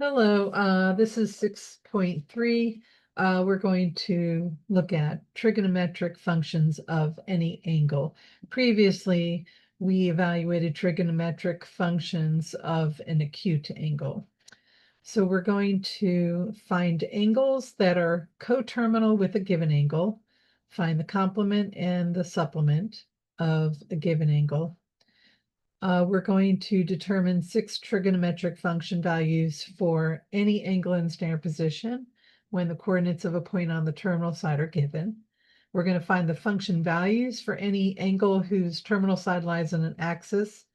Hello, this is 6.3. We're going to look at trigonometric functions of any angle. Previously, we evaluated trigonometric functions of an acute angle. So we're going to find angles that are coterminal with a given angle, find the complement and the supplement of a given angle. We're going to determine 6 trigonometric function values for any angle in standard position when the coordinates of a point on the terminal side are given. We're going to find the function values for any angle whose terminal side lies on an axis.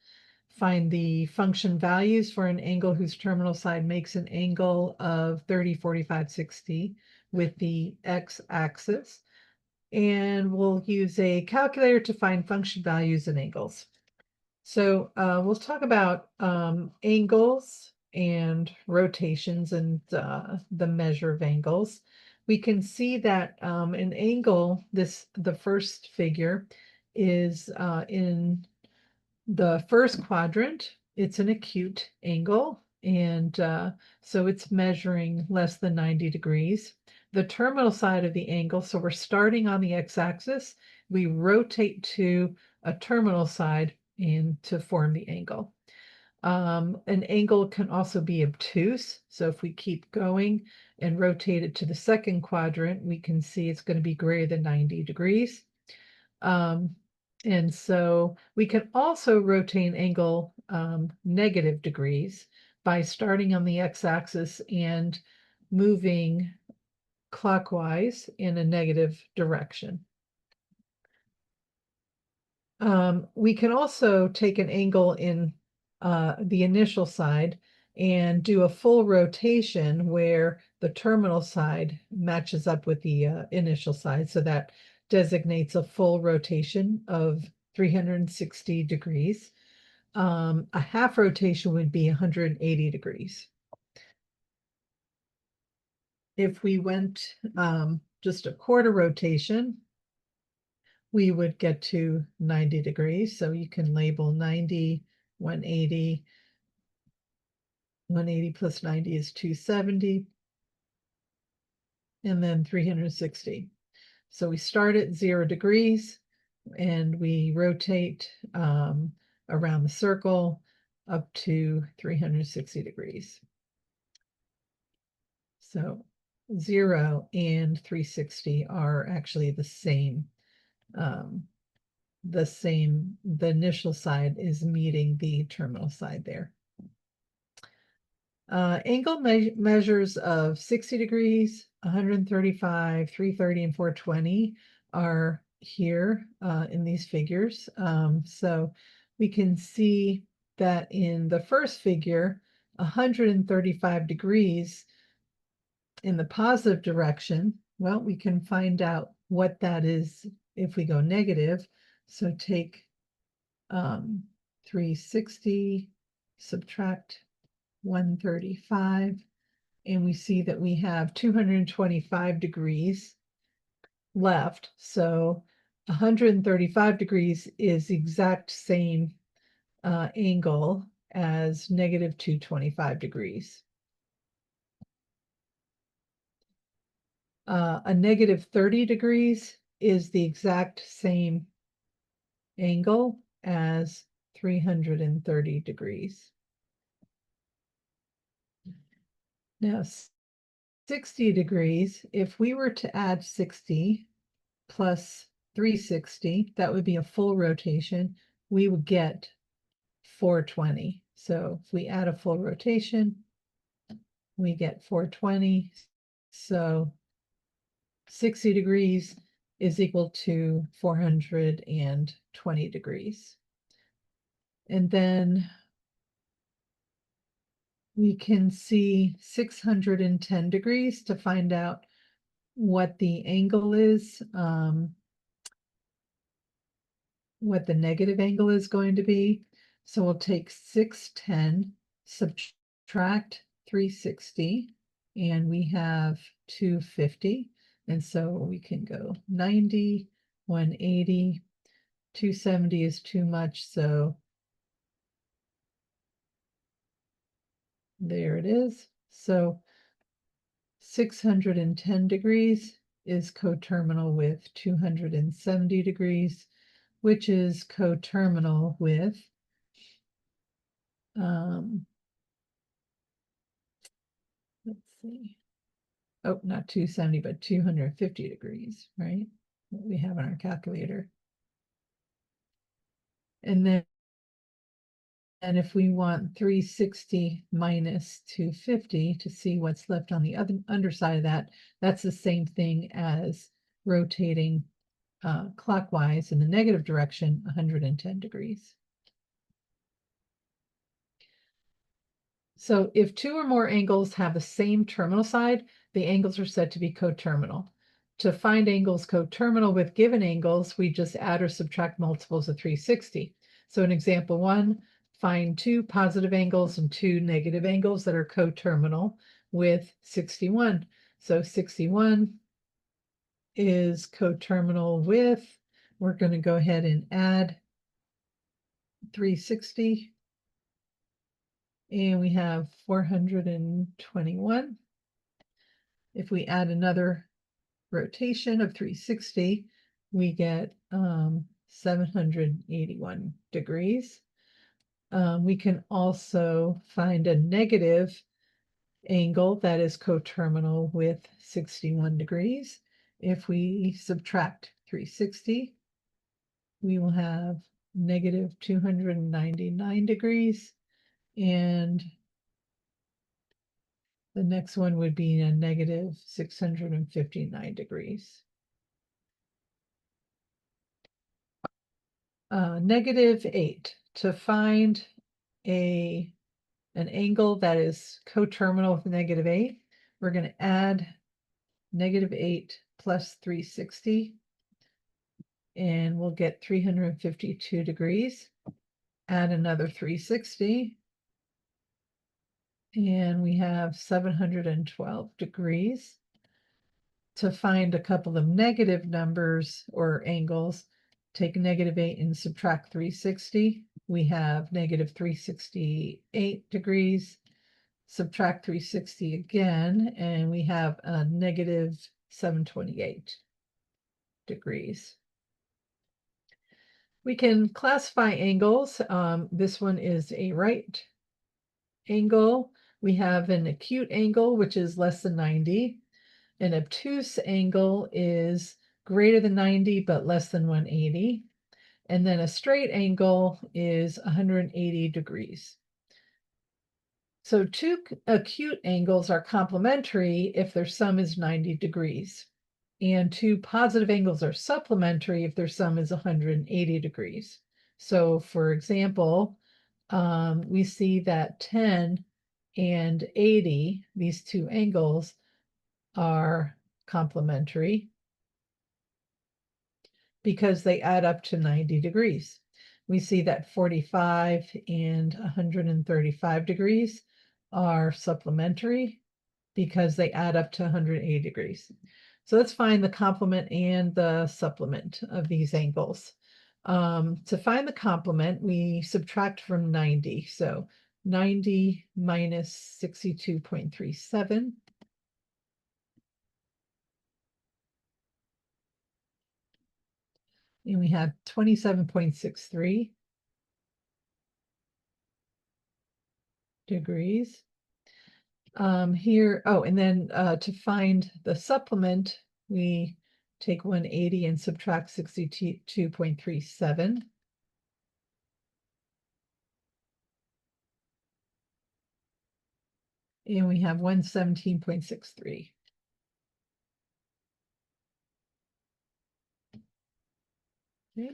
Find the function values for an angle whose terminal side makes an angle of 30, 45, 60 with the x-axis. And we'll use a calculator to find function values and angles. So we'll talk about angles and rotations and the measure of angles. We can see that an angle, the first figure, is in the first quadrant. It's an acute angle, and so it's measuring less than 90 degrees. The terminal side of the angle, so we're starting on the x-axis, we rotate to a terminal side and to form the angle. An angle can also be obtuse. So if we keep going and rotate it to the second quadrant, we can see it's going to be greater than 90 degrees. And so we can also rotate an angle negative degrees by starting on the x-axis and moving clockwise in a negative direction. We can also take an angle in the initial side and do a full rotation where the terminal side matches up with the initial side. So that designates a full rotation of 360 degrees. A half rotation would be 180 degrees. If we went just a quarter rotation, we would get to 90 degrees. So you can label 90, 180. 180 plus 90 is 270. And then 360. So we start at 0 degrees and we rotate around the circle up to 360 degrees. So 0 and 360 are actually the same. The initial side is meeting the terminal side there. Angle measures of 60 degrees, 135, 330, and 420 are here in these figures. So we can see that in the first figure, 135 degrees in the positive direction. Well, we can find out what that is if we go negative. So take 360, subtract 135, and we see that we have 225 degrees left. So 135 degrees is the exact same angle as negative 225 degrees. A negative 30 degrees is the exact same angle as 330 degrees. Now, 60 degrees, if we were to add 60 plus 360, that would be a full rotation, we would get 420. So if we add a full rotation, we get 420. So 60 degrees is equal to 420 degrees. And then we can see 610 degrees to find out what the angle is, what the negative angle is going to be. So we'll take 610, subtract 360, and we have 250. And so we can go 90, 180, 270 is too much. So there it is. So 610 degrees is coterminal with 270 degrees, which is coterminal with let's see. Oh, not 270, but 250 degrees, right? What we have on our calculator. And then if we want 360 minus 250 to see what's left on the other underside of that, that's the same thing as rotating clockwise in the negative direction, 110 degrees. So if two or more angles have the same terminal side, the angles are said to be coterminal. To find angles coterminal with given angles, we just add or subtract multiples of 360. So in example 1, find two positive angles and two negative angles that are coterminal with 61. So 61 is coterminal with, we're going to go ahead and add 360. And we have 421. If we add another rotation of 360, we get 781 degrees. We can also find a negative angle that is coterminal with 61 degrees. If we subtract 360, we will have negative 299 degrees. And the next one would be a negative 659 degrees. -8. To find an angle that is coterminal with -8, we're going to add -8 plus 360, and we'll get 352 degrees. Add another 360, and we have 712 degrees. To find a couple of negative numbers or angles, take -8 and subtract 360. We have negative 368 degrees. Subtract 360 again, and we have a negative 728 degrees. We can classify angles. This one is a right angle. We have an acute angle, which is less than 90. An obtuse angle is greater than 90, but less than 180. And then a straight angle is 180 degrees. So two acute angles are complementary if their sum is 90 degrees. And two positive angles are supplementary if their sum is 180 degrees. So for example, we see that 10 and 80, these two angles, are complementary because they add up to 90 degrees. We see that 45 and 135 degrees are supplementary because they add up to 180 degrees. So let's find the complement and the supplement of these angles. To find the complement, we subtract from 90. So 90 minus 62.37. And we have 27.63 degrees. Here, and then to find the supplement, we take 180 and subtract 62.37. And we have 117.63. Okay.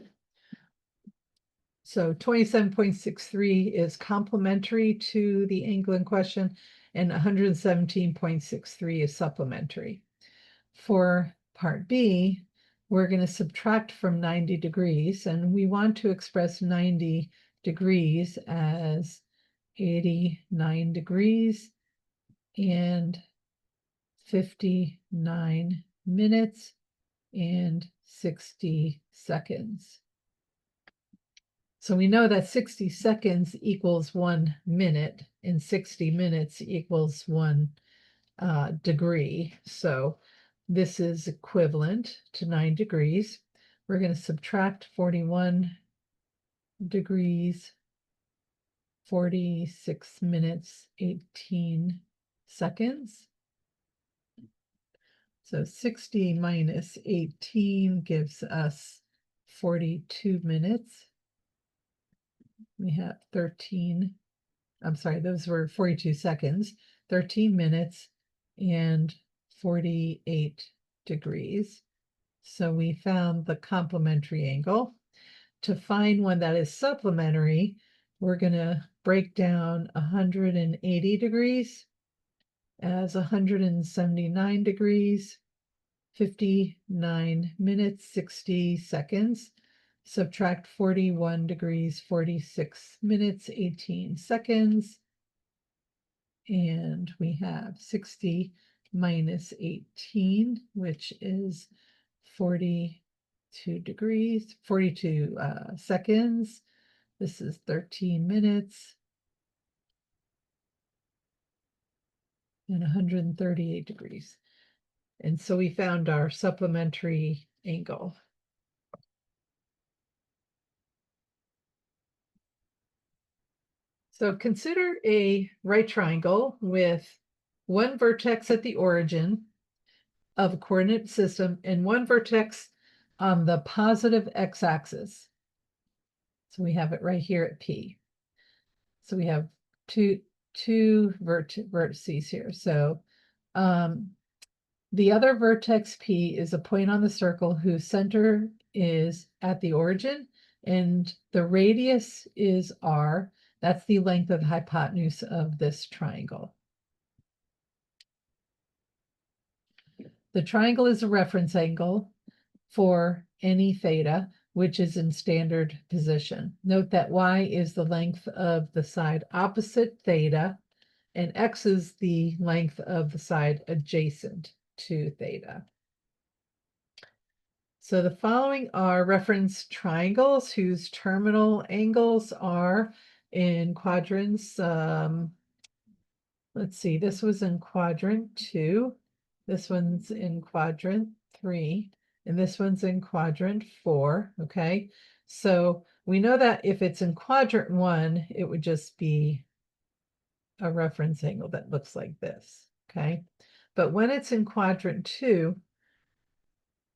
So 27.63 is complementary to the angle in question, and 117.63 is supplementary. For part B, we're going to subtract from 90 degrees, and we want to express 90 degrees as 89 degrees and 59 minutes and 60 seconds. So we know that 60 seconds equals 1 minute. in 60 minutes equals 1 degree. So this is equivalent to 9 degrees. We're going to subtract 41 degrees, 46 minutes, 18 seconds. So 60 minus 18 gives us 42 minutes. We have 13, I'm sorry, those were 42 seconds, 13 minutes and 48 degrees. So we found the complementary angle. To find one that is supplementary, we're going to break down 180 degrees as 179 degrees, 59 minutes, 60 seconds. Subtract 41 degrees, 46 minutes, 18 seconds. And we have 60 minus 18, which is 42 degrees, 42 seconds. This is 13 minutes and 138 degrees. And so we found our supplementary angle. So consider a right triangle with one vertex at the origin of a coordinate system and one vertex on the positive x-axis. So we have it right here at P. So we have two vertices here. So the other vertex P is a point on the circle whose center is at the origin, and the radius is R. That's the length of the hypotenuse of this triangle. The triangle is a reference angle for any theta, which is in standard position. Note that y is the length of the side opposite theta, and x is the length of the side adjacent to theta. So the following are reference triangles whose terminal angles are in quadrants. Let's see, this was in quadrant 2, this one's in quadrant 3, and this one's in quadrant 4, okay? So we know that if it's in quadrant 1, it would just be a reference angle that looks like this, okay? But when it's in quadrant 2,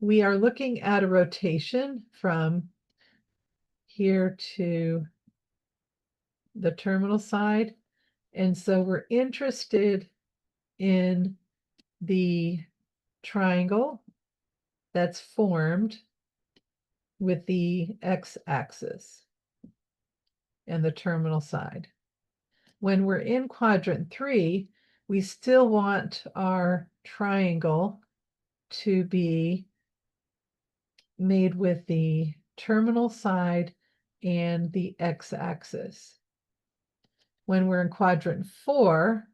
we are looking at a rotation from here to the terminal side. And so we're interested in the triangle that's formed with the x-axis and the terminal side. When we're in quadrant 3, we still want our triangle to be made with the terminal side and the x-axis. When we're in quadrant 4,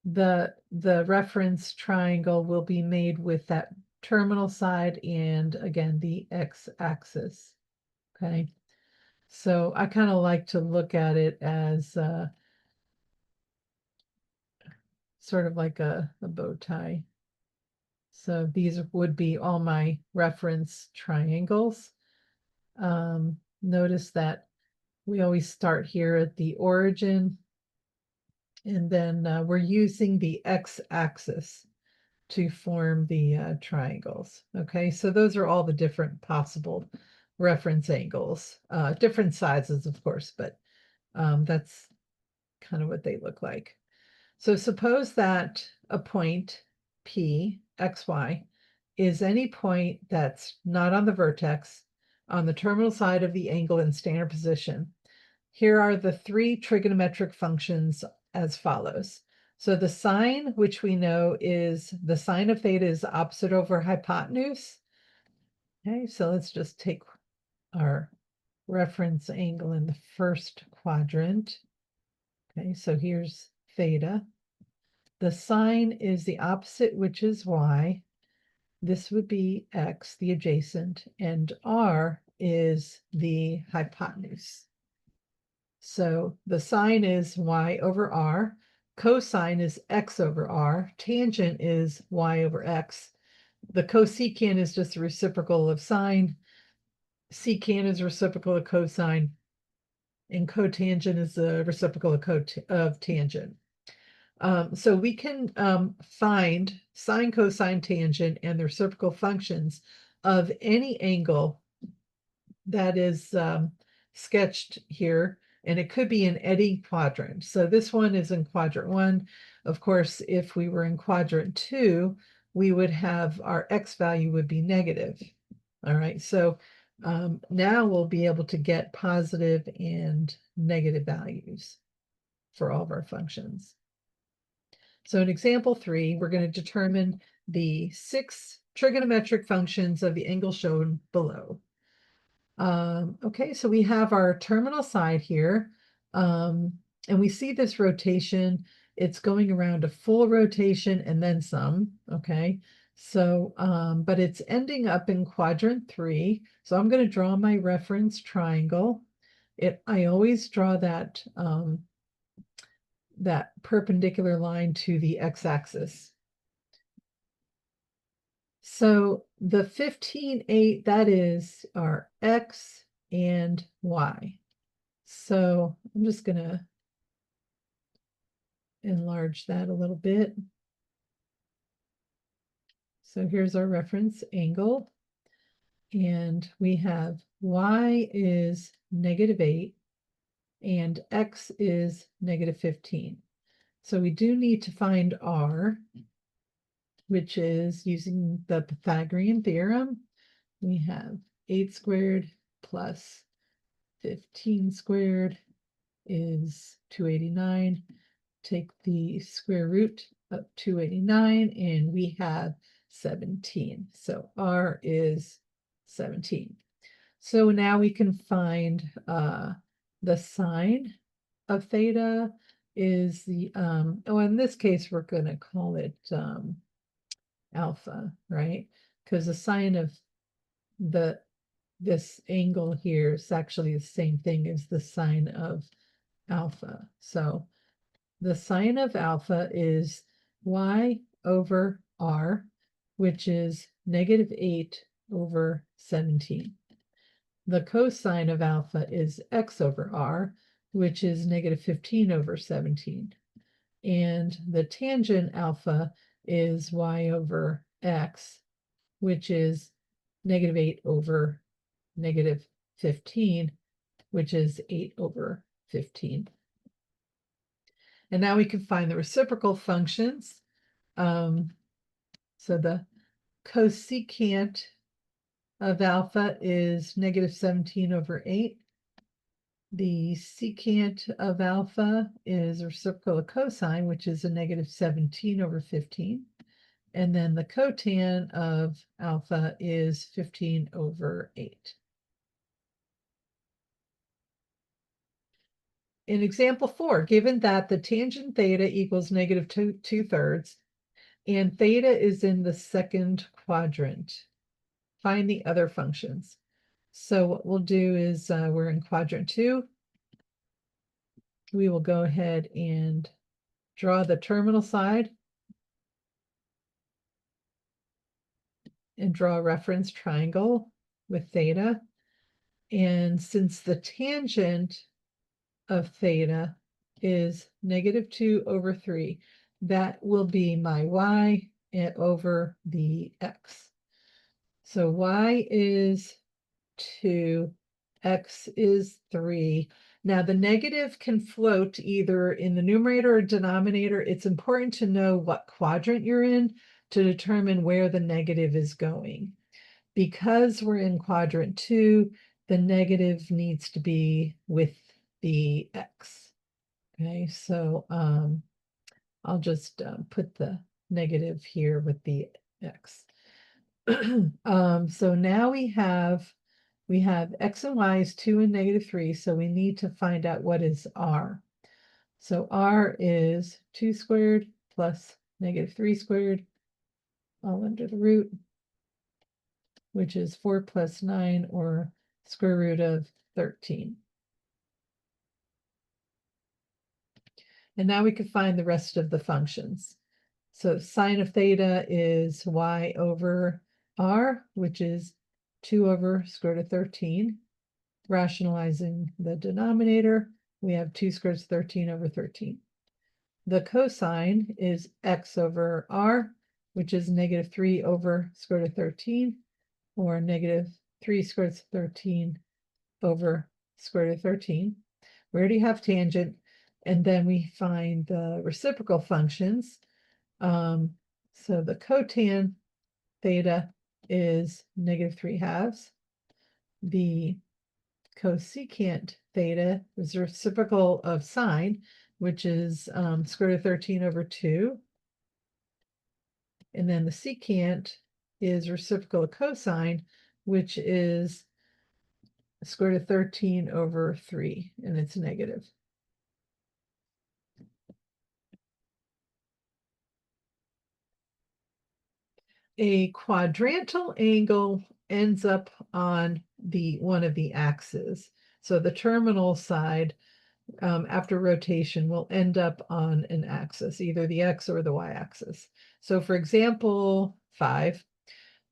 the reference triangle will be made with that terminal side and again the x-axis. Okay, so I kind of like to look at it as sort of like a bow tie. So these would be all my reference triangles. Notice that we always start here at the origin, and then we're using the x-axis to form the triangles. Okay, so those are all the different possible reference angles, different sizes, of course, but that's kind of what they look like. So suppose that a point P, XY, is any point that's not on the vertex on the terminal side of the angle in standard position. Here are the three trigonometric functions as follows. So the sine, which we know is the sine of theta is opposite over hypotenuse. Okay, so let's just take our reference angle in the first quadrant. Okay, so here's theta. The sine is the opposite, which is y. This would be x, the adjacent, and r is the hypotenuse. So the sine is y over r, cosine is x over r, tangent is y over x. The cosecant is just a reciprocal of sine, secant is reciprocal of cosine, and cotangent is the reciprocal of tangent. So we can find sine, cosine, tangent, and the reciprocal functions of any angle that is sketched here, and it could be in any quadrant. So this one is in quadrant 1. Of course, if we were in quadrant 2, we would have our x value would be negative. All right, so now we'll be able to get positive and negative values for all of our functions. So in example 3, we're going to determine the 6 trigonometric functions of the angle shown below. Okay, so we have our terminal side here, and we see this rotation. It's going around a full rotation and then some, okay? So, but it's ending up in quadrant 3. So I'm going to draw my reference triangle. I always draw that, that perpendicular line to the x-axis. So the 15,8, that is our x and y. So I'm just going to enlarge that a little bit. So here's our reference angle. And we have y is -8 and x is -15. So we do need to find r, which is using the Pythagorean theorem. We have 8 squared plus 15 squared is 289. Take the square root of 289 and we have 17. So r is 17. So now we can find the sine of theta is the, oh, in this case, we're going to call it alpha, right? Because the sine of this angle here is actually the same thing as the sine of alpha. So the sine of alpha is y over r, which is -8 over 17. The cosine of alpha is x over r, which is -15 over 17. And the tangent alpha is y over x, which is -8 over -15, which is 8 over 15. And now we can find the reciprocal functions. So the cosecant of alpha is -17 over 8. The secant of alpha is reciprocal of cosine, which is a -17 over 15. And then the cotan of alpha is 15 over 8. In example 4, given that the tangent theta equals -2/3 and theta is in the second quadrant, find the other functions. So what we'll do is we're in quadrant 2. We will go ahead and draw the terminal side and draw a reference triangle with theta. And since the tangent of theta is -2 over 3, that will be my y over the x. So y is 2, x is 3. Now the negative can float either in the numerator or denominator. It's important to know what quadrant you're in to determine where the negative is going. Because we're in quadrant 2, the negative needs to be with the x. Okay, so I'll just put the negative here with the x. So now we have x and y is 2 and -3, so we need to find out what is r. So r is 2 squared plus -3 squared, all under the root, which is 4 plus 9, or square root of 13. And now we can find the rest of the functions. So sine of theta is y over r, which is 2 over square root of 13. Rationalizing the denominator, we have 2 squared root of 13 over 13. The cosine is x over r, which is negative 3 over square root of 13, or negative 3 squared root of 13 over square root of 13. We already have tangent, and then we find the reciprocal functions. So the cotan theta is negative 3/2. The cosecant theta is the reciprocal of sine, which is square root of 13 over 2. And then the secant is reciprocal of cosine, which is square root of 13 over 3, and it's negative. A quadrantal angle ends up on one of the axes. So the terminal side, after rotation, will end up on an axis, either the x or the y-axis. So for example 5,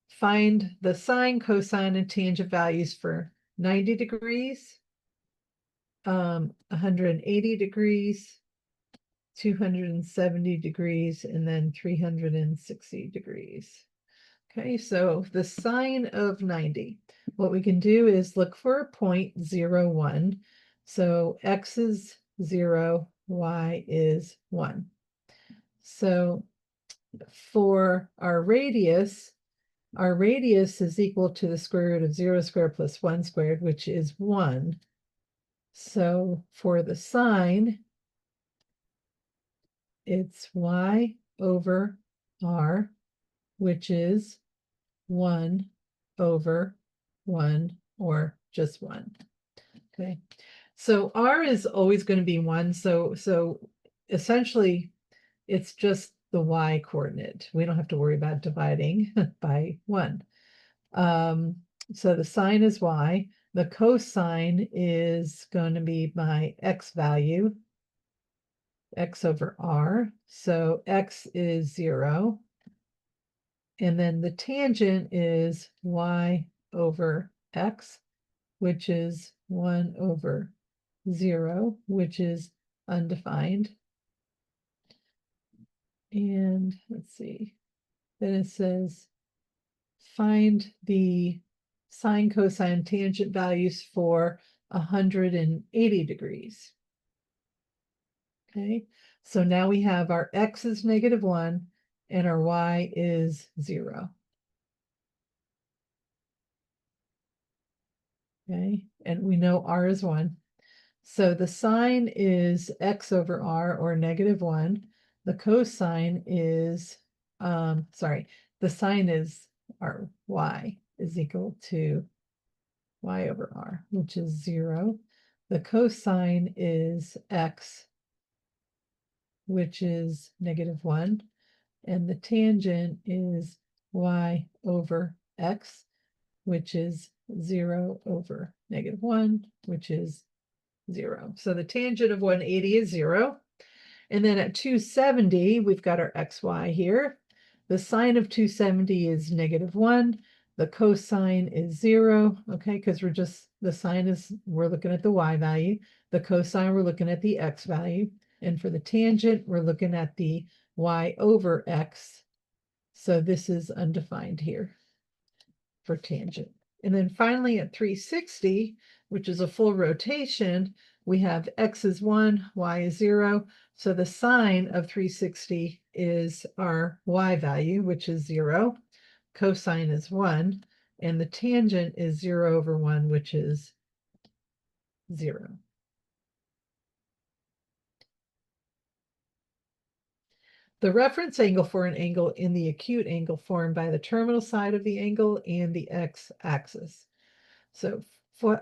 find the sine, cosine, and tangent values for 90 degrees, 180 degrees, 270 degrees, and then 360 degrees. Okay, so the sine of 90. What we can do is look for a point 0, 1. So x is 0, y is 1. So for our radius is equal to the square root of 0 squared plus 1 squared, which is 1. So for the sine, it's y over r, which is 1 over 1, or just 1. Okay, so r is always going to be 1, so essentially it's just the y coordinate. We don't have to worry about dividing by 1. So the sine is y. The cosine is going to be my x value, x over r. So x is 0. And then the tangent is y over x, which is 1 over 0, which is undefined. And let's see, then it says find the sine, cosine, tangent values for 180 degrees. Okay, so now we have our x is -1 and our y is 0. Okay, and we know r is 1. So the sine is x over r, or -1. The cosine is, the sine is our y is equal to y over r, which is 0. The cosine is x, which is -1. And the tangent is y over x, which is 0 over -1, which is 0. So the tangent of 180 is 0. And then at 270, we've got our xy here. The sine of 270 is -1. The cosine is 0, okay, because the sine is, we're looking at the y value. The cosine, we're looking at the x value. And for the tangent, we're looking at the y over x. So this is undefined here for tangent. And then finally at 360, which is a full rotation, we have x is 1, y is 0. So the sine of 360 is our y value, which is 0. Cosine is 1. And the tangent is 0 over 1, which is 0. The reference angle for an angle in the acute angle formed by the terminal side of the angle and the x-axis. So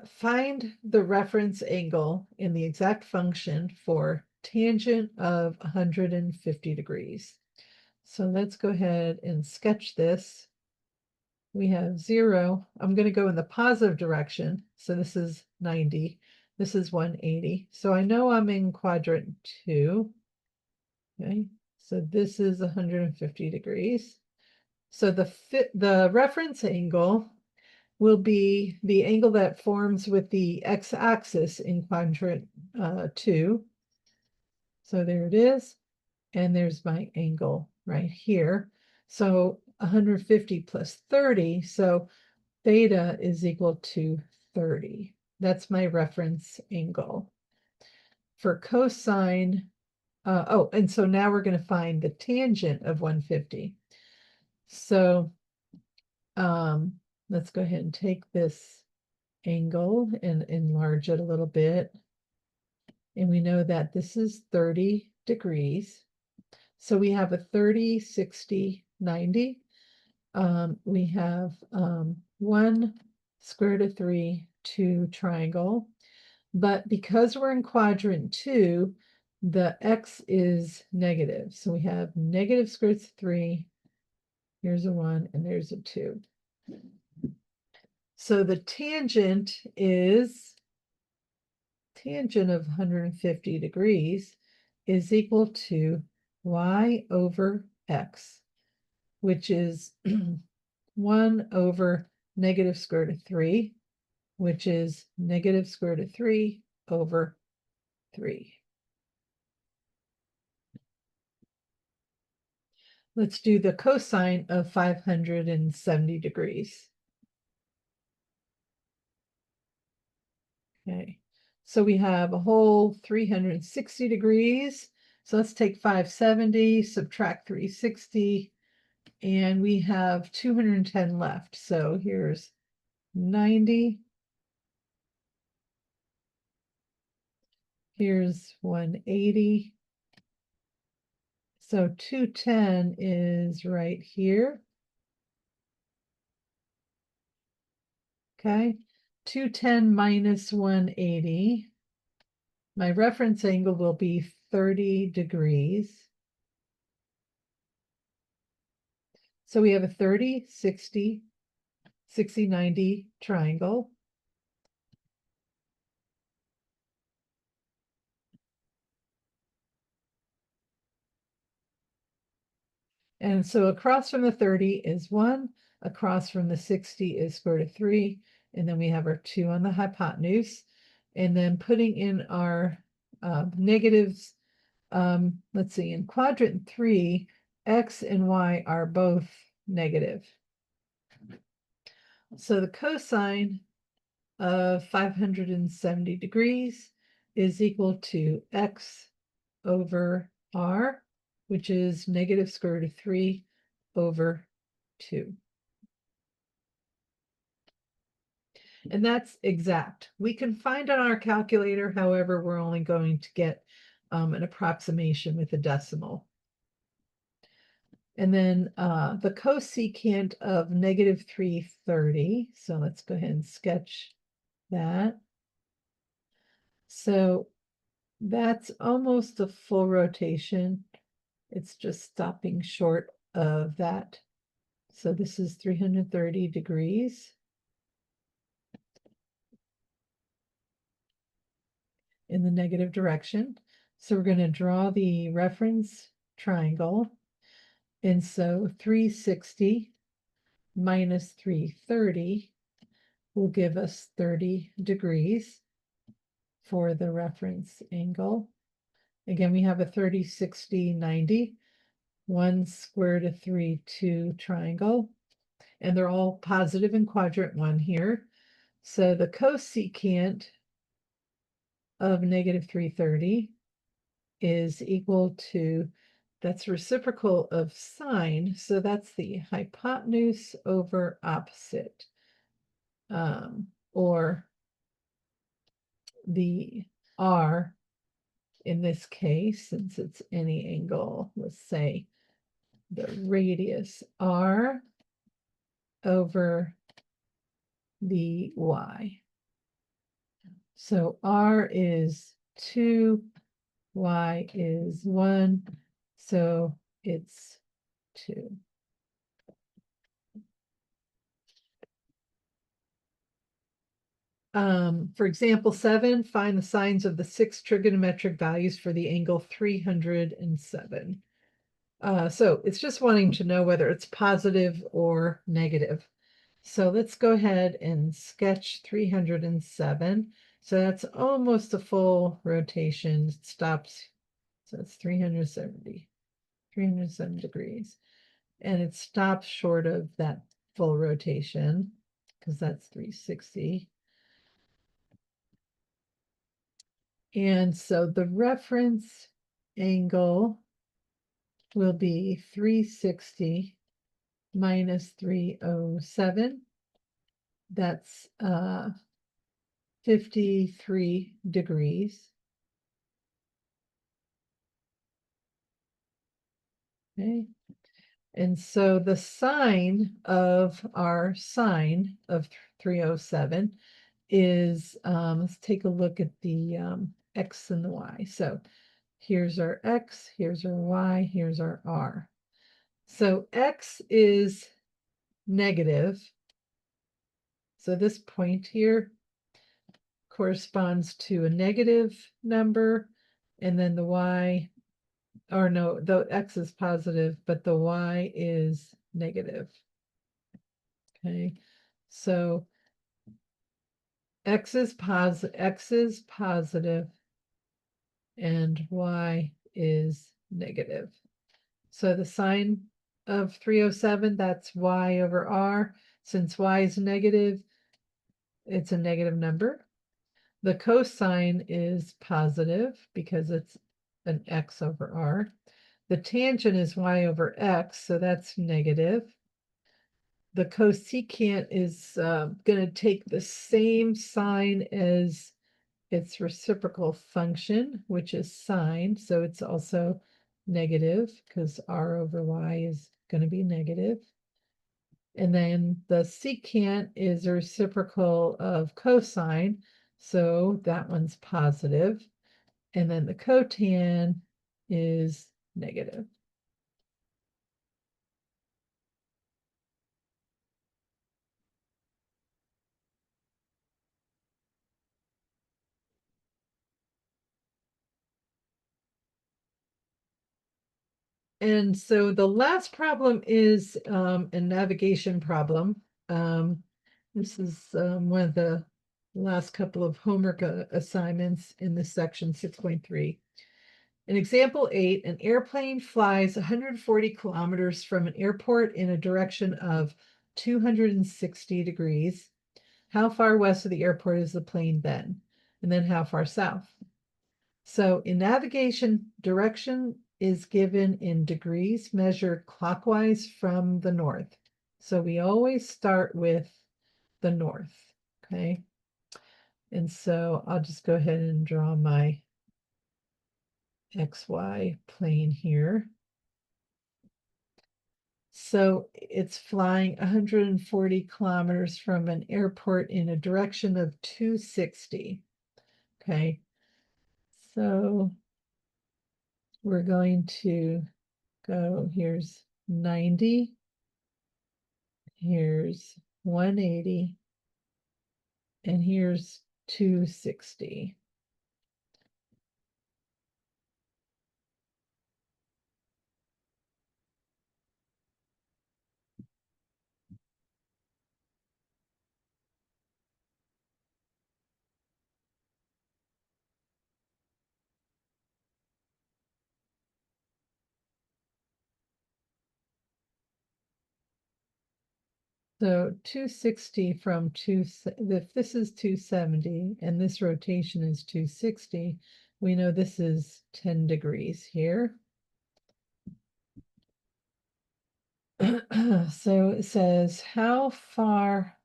find the reference angle in the exact function for tangent of 150 degrees. So let's go ahead and sketch this. We have 0. I'm going to go in the positive direction. So this is 90. This is 180. So I know I'm in quadrant 2. Okay, so this is 150 degrees. So the reference angle will be the angle that forms with the x-axis in quadrant 2. So there it is. And there's my angle right here. So 150 plus 30. So theta is equal to 30. That's my reference angle. For cosine, oh, and so now we're going to find the tangent of 150. So let's go ahead and take this angle and enlarge it a little bit. And we know that this is 30 degrees. So we have a 30, 60, 90. We have 1 square root of 3, 2 triangle. But because we're in quadrant 2, the x is negative. So we have negative square root of 3. Here's a 1, and there's a 2. So the tangent of 150 degrees is equal to y over x, which is 1 over negative square root of 3, which is negative square root of 3 over 3. Let's do the cosine of 570 degrees. Okay, so we have a whole 360 degrees. So let's take 570, subtract 360, and we have 210 left. So here's 90. Here's 180. So 210 is right here. Okay, 210 minus 180. My reference angle will be 30 degrees. So we have a 30, 60, 60, 90 triangle. And so across from the 30 is 1, across from the 60 is square root of 3, and then we have our 2 on the hypotenuse. And then putting in our negatives, let's see, in quadrant 3, x and y are both negative. So the cosine of 570 degrees is equal to x over r, which is negative square root of 3 over 2. And that's exact. We can find on our calculator, however, we're only going to get an approximation with a decimal. And then the cosecant of negative 330. So let's go ahead and sketch that. So that's almost a full rotation. It's just stopping short of that. So this is 330 degrees. In the negative direction. So we're going to draw the reference triangle. And so 360 minus 330 will give us 30 degrees for the reference angle. Again, we have a 30, 60, 90, 1 square root of 3, 2 triangle. And they're all positive in quadrant 1 here. So the cosecant of negative 330 is equal to, that's reciprocal of sine, so that's the hypotenuse over opposite, or the r in this case, since it's any angle, let's say the radius r over the y. So r is 2, y is 1, so it's 2. For example 7, find the sines of the 6 trigonometric values for the angle 307. So it's just wanting to know whether it's positive or negative. So let's go ahead and sketch 307. So that's almost a full rotation. It stops. So it's 370 degrees. And it stops short of that full rotation because that's 360. And so the reference angle will be 360 minus 307. That's 53 degrees. Okay. And so the sine of our sine of 307 is, let's take a look at the x and the y. So here's our x, here's our y, here's our r. So x is negative. So this point here corresponds to a negative number, and then the y, or no, the x is positive, but the y is negative. Okay, so x is positive and y is negative. So the sine of 307, that's y over r. Since y is negative, it's a negative number. The cosine is positive because it's an x over r. The tangent is y over x, so that's negative. The cosecant is going to take the same sign as its reciprocal function, which is sine, so it's also negative because r over y is going to be negative. And then the secant is a reciprocal of cosine, so that one's positive. And then the cotan is negative. And so the last problem is a navigation problem. This is one of the last couple of homework assignments in this section 6.3. In example 8, an airplane flies 140 kilometers from an airport in a direction of 260 degrees. How far west of the airport is the plane then? And then how far south? So in navigation, direction is given in degrees measured clockwise from the north. So we always start with the north, okay? And so I'll just go ahead and draw my XY plane here. So it's flying 140 kilometers from an airport in a direction of 260. Okay, so we're going to go, here's 90, here's 180, and here's 260. So 260 from if this is 270 and this rotation is 260, we know this is 10 degrees here. So it says, how far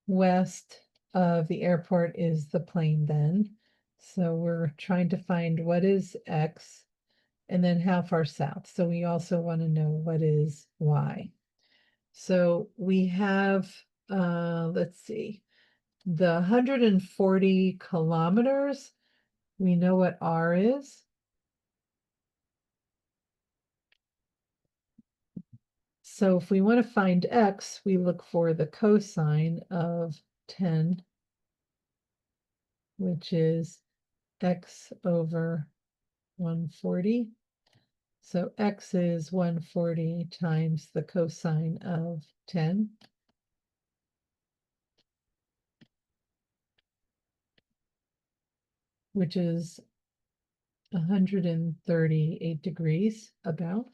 west of the airport is the plane then? So we're trying to find what is X and then how far south. So we also want to know what is Y. So we have, let's see, the 140 kilometers. We know what R is. So if we want to find X, we look for the cosine of 10 which is x over 140. So x is 140 times the cosine of 10. Which is 138 degrees about.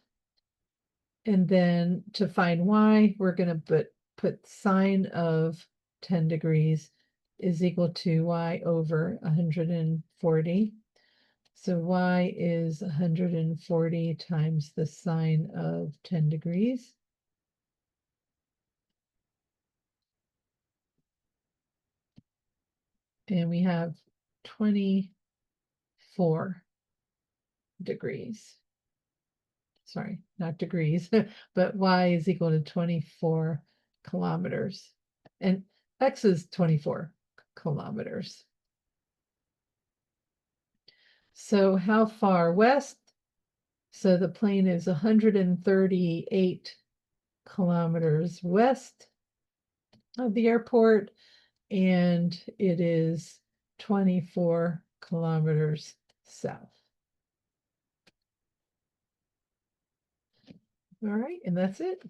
And then to find y, we're going to put sine of 10 degrees is equal to y over 140. So y is 140 times the sine of 10 degrees. And we have 24 degrees. Sorry, not degrees, but y is equal to 24 kilometers. And x is 24 kilometers. So how far west? So the plane is 138 kilometers west of the airport, and it is 24 kilometers south. All right, and that's it.